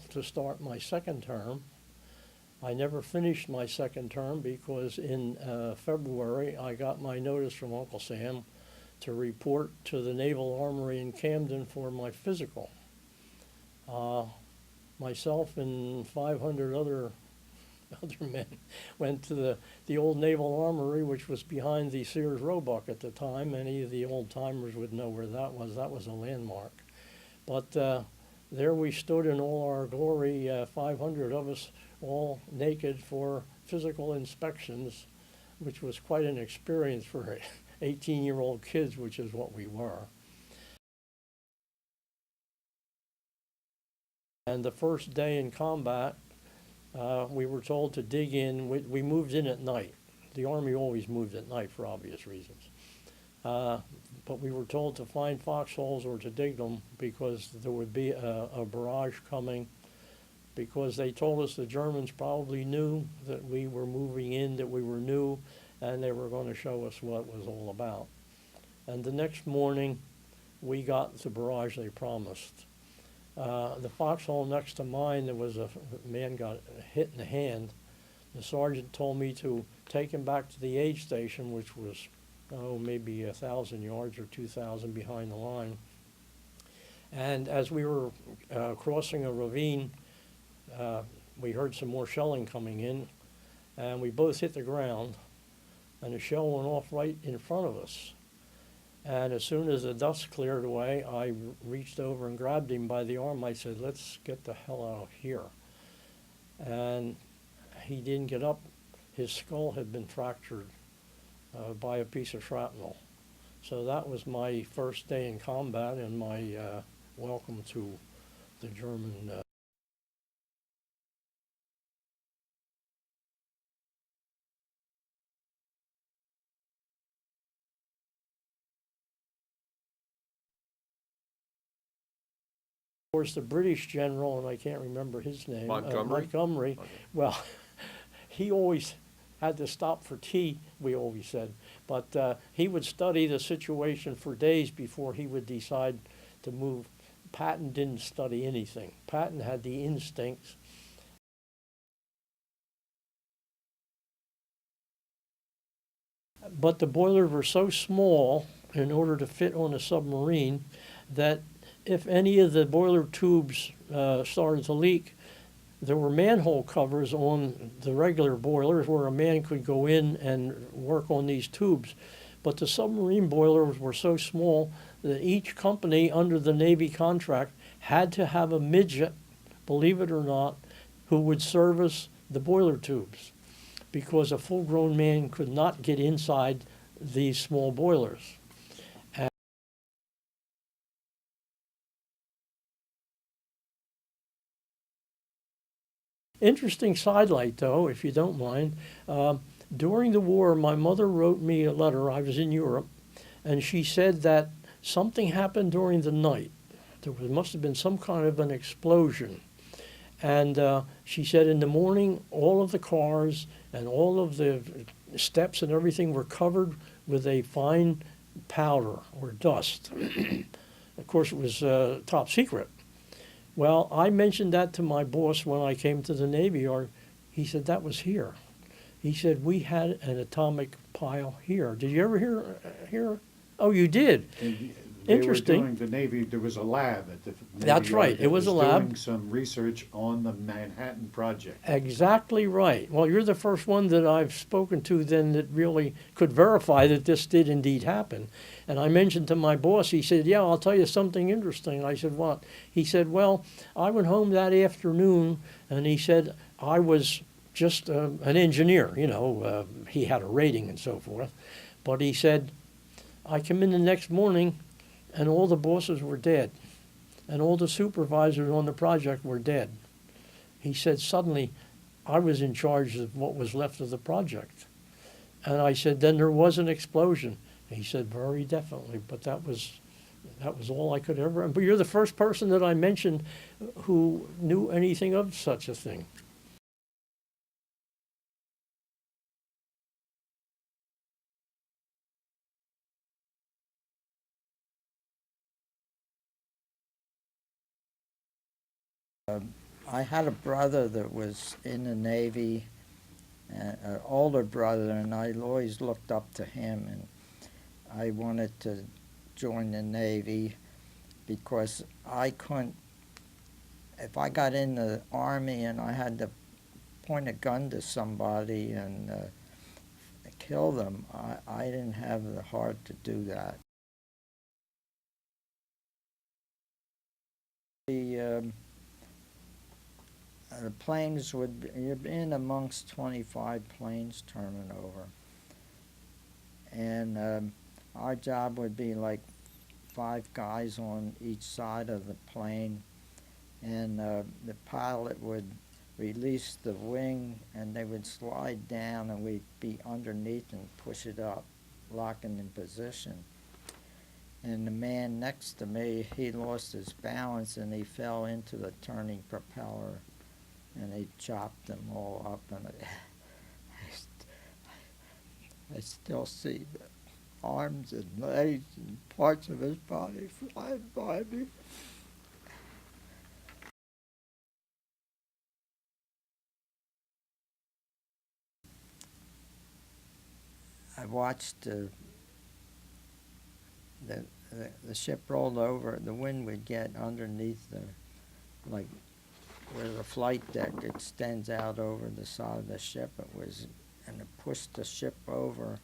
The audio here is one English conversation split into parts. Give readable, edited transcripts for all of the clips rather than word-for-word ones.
to start my second term. I never finished my second term because in February I got my notice from Uncle Sam to report to the Naval Armory in Camden for my physical. Myself and 500 other men went to the old Naval Armory, which was behind the Sears Roebuck at the time. Any of the old timers would know where that was. That was a landmark. But there we stood in all our glory, 500 of us, all naked for physical inspections, which was quite an experience for 18-year-old kids, which is what we were. And the first day in combat, we were told to dig in. We moved in at night. The Army always moved at night for obvious reasons. But we were told to find foxholes or to dig them because there would be a barrage coming, because they told us the Germans probably knew that we were moving in, that we were new, and they were going to show us what it was all about. And the next morning, we got the barrage they promised. The foxhole next to mine, there was a man got hit in the hand. The sergeant told me to take him back to the aid station, which was, maybe 1,000 yards or 2,000 behind the line. And as we were crossing a ravine, we heard some more shelling coming in, and we both hit the ground, and a shell went off right in front of us. And as soon as the dust cleared away, I reached over and grabbed him by the arm. I said, "Let's get the hell out of here." And he didn't get up. His skull had been fractured by a piece of shrapnel. So that was my first day in combat and my welcome to the German. Of course, the British general, and I can't remember his name, Montgomery. Okay. Well, he always had to stop for tea, we always said. But he would study the situation for days before he would decide to move. Patton didn't study anything. Patton had the instincts. But the boilers were so small in order to fit on a submarine that if any of the boiler tubes started to leak, there were manhole covers on the regular boilers where a man could go in and work on these tubes. But the submarine boilers were so small that each company under the Navy contract had to have a midget, believe it or not, who would service the boiler tubes, because a full-grown man could not get inside these small boilers. Interesting sidelight, though, if you don't mind. During the war, my mother wrote me a letter. I was in Europe, and she said that something happened during the night. There must have been some kind of an explosion. And she said in the morning, all of the cars and all of the steps and everything were covered with a fine powder or dust. Of course, it was top secret. Well, I mentioned that to my boss when I came to the Navy Yard. He said, "That was here." He said, "We had an atomic pile here." Did you ever hear? Oh, you did? They Interesting. were doing, the Navy, there was a lab at the Navy That's Yard right. that It was a lab. doing some research on the Manhattan Project. Exactly right. Well, you're the first one that I've spoken to then that really could verify that this did indeed happen. And I mentioned to my boss, he said, "Yeah, I'll tell you something interesting." I said, "What?" He said, "Well, I went home that afternoon," and he said, "I was just an engineer, he had a rating and so forth. But he said, I come in the next morning and all the bosses were dead. And all the supervisors on the project were dead." He said, "Suddenly, I was in charge of what was left of the project." And I said, "Then there was an explosion." He said, "Very definitely, but that was all I could ever." But you're the first person that I mentioned who knew anything of such a thing. I had a brother that was in the Navy, an older brother, and I always looked up to him, and I wanted to join the Navy because I couldn't, if I got in the Army and I had to point a gun to somebody and kill them, I didn't have the heart to do that. The planes would be, you're in amongst 25 planes turning over. And our job would be like 5 guys on each side of the plane. And the pilot would release the wing and they would slide down and we'd be underneath and push it up, locking in position. And the man next to me, he lost his balance and he fell into the turning propeller and they chopped them all up, and I still see the arms and legs and parts of his body flying by me. I watched the ship rolled over. The wind would get underneath like where the flight deck extends out over the side of the ship. And it pushed the ship over,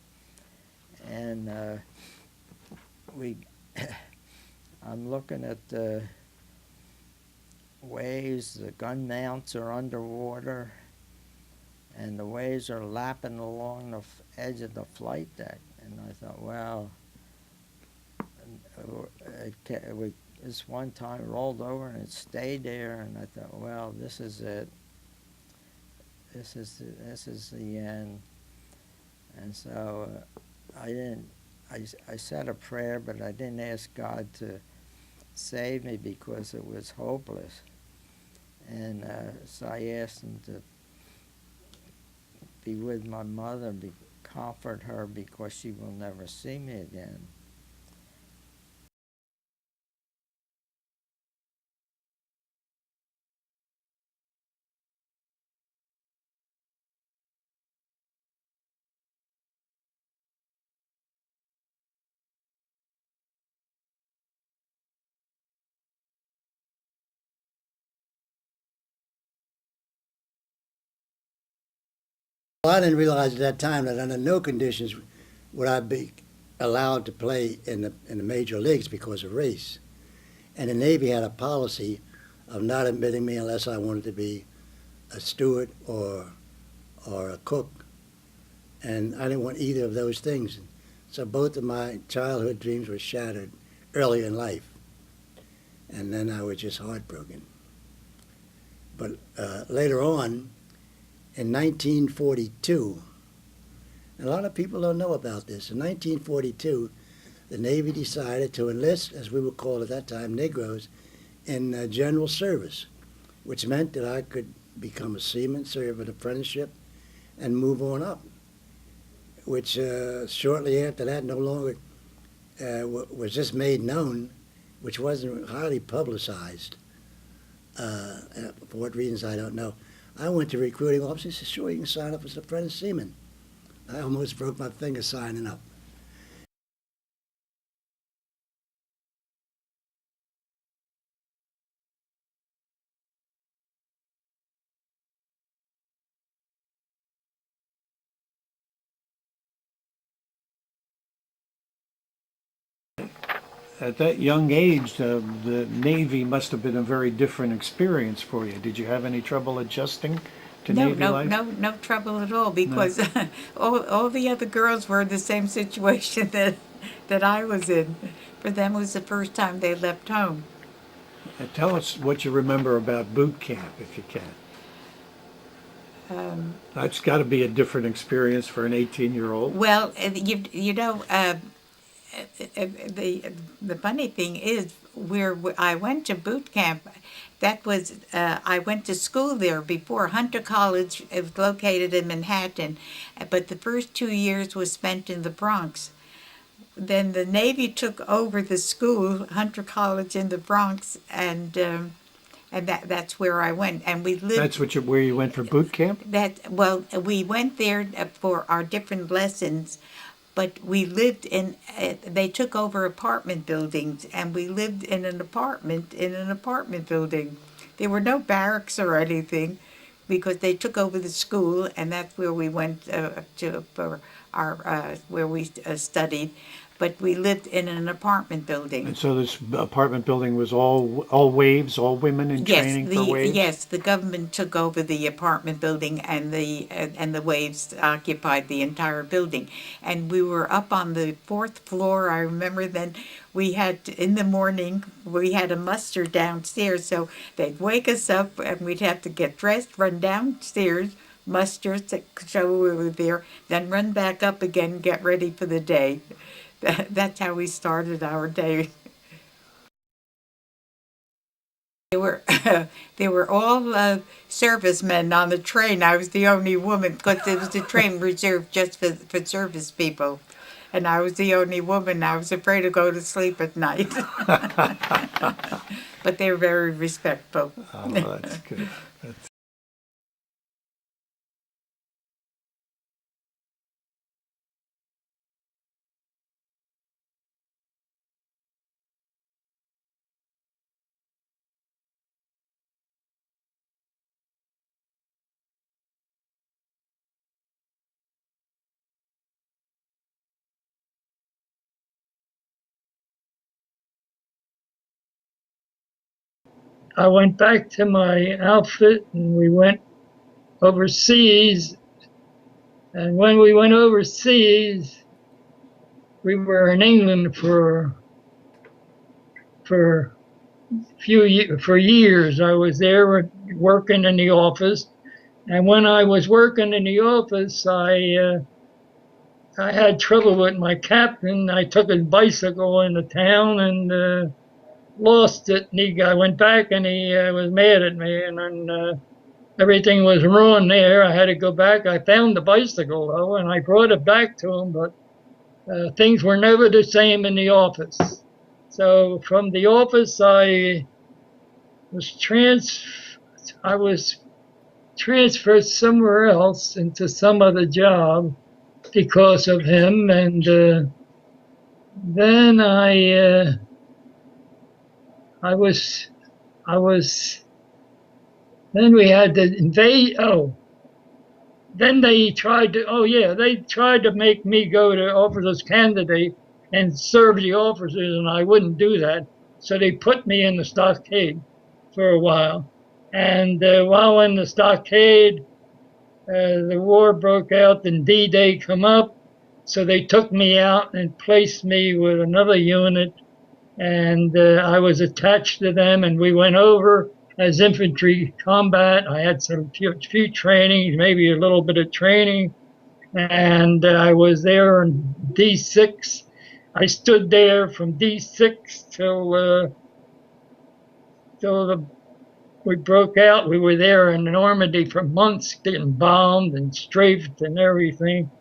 and I'm looking at the waves. The gun mounts are underwater, and the waves are lapping along the edge of the flight deck. And I thought, well, this one time it rolled over and it stayed there, and I thought, well, this is it. This is the end. And so I said a prayer, but I didn't ask God to save me because it was hopeless. And so I asked him to be with my mother, comfort her because she will never see me again. Well, I didn't realize at that time that under no conditions would I be allowed to play in the major leagues because of race. And the Navy had a policy of not admitting me unless I wanted to be a steward or a cook. And I didn't want either of those things. So both of my childhood dreams were shattered early in life. And then I was just heartbroken. But later on, in 1942, a lot of people don't know about this. In 1942, the Navy decided to enlist, as we would call at that time, Negroes, in general service, which meant that I could become a seaman, serve an apprenticeship, and move on up, which shortly after that no longer was just made known, which wasn't highly publicized. For what reasons, I don't know. I went to recruiting office. He said, sure, you can sign up as an apprentice seaman. I almost broke my finger signing up. At that young age, the Navy must have been a very different experience for you. Did you have any trouble adjusting to No, Navy no, life? no trouble at all because all the other girls were in the same situation that I was in. For them, it was the first time they left home. Tell us what you remember about boot camp, if you can. That's got to be a different experience for an 18-year-old. Well, the funny thing is, where I went to boot camp, that was I went to school there before Hunter College. It was located in Manhattan, but the first 2 years was spent in the Bronx. Then the Navy took over the school, Hunter College in the Bronx, and And that's where I went. And we lived. That's where you went for boot camp? Well, we went there for our different lessons, but we lived in. They took over apartment buildings, and we lived in an apartment building. There were no barracks or anything, because they took over the school, and that's where we went to for our where we studied. But we lived in an apartment building. And so this apartment building was all waves, all women in training for waves? Yes, the government took over the apartment building, and the waves occupied the entire building. And we were up on the fourth floor. I remember then we had, in the morning, we had a muster downstairs, so they'd wake us up and we'd have to get dressed, run downstairs, muster to show we were there, then run back up again, get ready for the day. That's how we started our day. They were all servicemen on the train. I was the only woman, because it was a train reserved just for service people. And I was the only woman. I was afraid to go to sleep at night. But they were very respectful. Oh, that's good. I went back to my outfit and we went overseas. And when we went overseas, we were in England for years. I was there working in the office, and when I was working in the office, I had trouble with my captain. I took his bicycle into town and lost it, and I went back and he was mad at me, and then everything was ruined there. I had to go back. I found the bicycle though, and I brought it back to him, but things were never the same in the office. So from the office, I was transferred somewhere else into some other job because of him, and then then we had to invade. Then they tried to make me go to officers candidate and serve the officers, and I wouldn't do that. So they put me in the stockade for a while. And while in the stockade, the war broke out and D-Day come up. So they took me out and placed me with another unit, and I was attached to them, and we went over as infantry combat. I had few trainings, maybe a little bit of training, and I was there in D6. I stood there from D6 till we broke out. We were there in Normandy for months, getting bombed and strafed and everything.